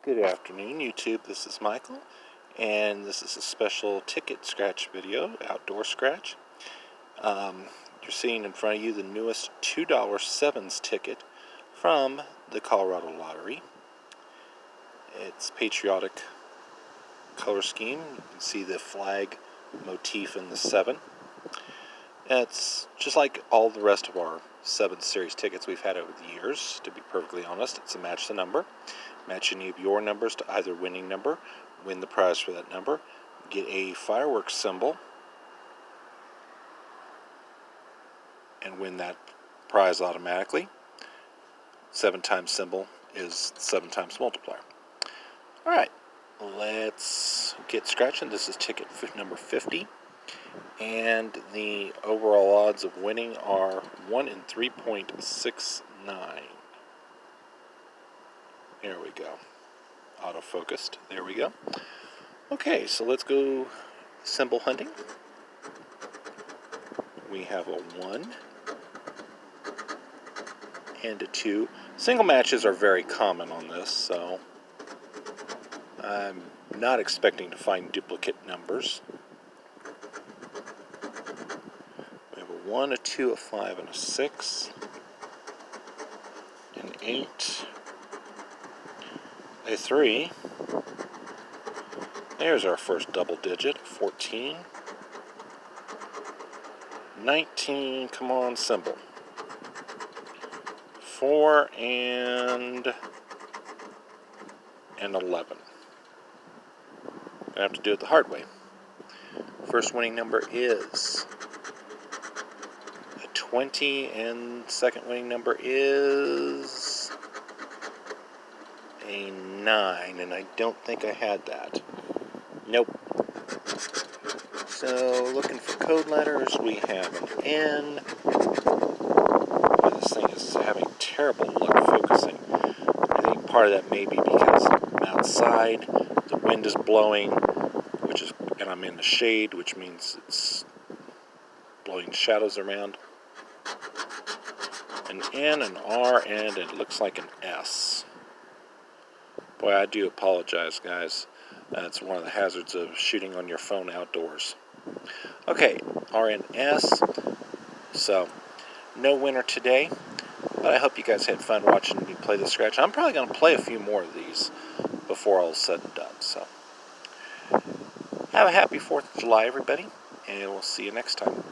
Good afternoon, YouTube. This is Michael, and this is a special ticket scratch video, outdoor scratch. You're seeing in front of you the newest $2 sevens ticket from the Colorado Lottery. It's patriotic color scheme. You can see the flag motif in the 7. It's just like all the rest of our 7 series tickets we've had over the years. To be perfectly honest, it's a match the number. Match any of your numbers to either winning number, win the prize for that number, get a fireworks symbol, and win that prize automatically. 7 times symbol is 7 times multiplier. Alright, let's get scratching. This is ticket number 50. And the overall odds of winning are 1 in 3.69. There we go. Auto-focused. There we go. Okay, so let's go symbol hunting. We have a 1 and a 2. Single matches are very common on this, so I'm not expecting to find duplicate numbers. We have a 1, a 2, a 5, and a 6. An 8. A 3. There's our first double digit. 14. 19. Come on, symbol. 4 and 11. I have to do it the hard way. First winning number is a 20, and second winning number is a 9, and I don't think I had that. Nope. So, looking for code letters, we have an N. This thing is having terrible luck focusing. I think part of that may be because I'm outside, the wind is blowing, and I'm in the shade, which means it's blowing shadows around. An N, an R, and it looks like an S. Boy, I do apologize, guys. That's one of the hazards of shooting on your phone outdoors. Okay, R and S. So, no winner today, but I hope you guys had fun watching me play the scratch. I'm probably going to play a few more of these before all is said and done. So, have a happy 4th of July, everybody, and we'll see you next time.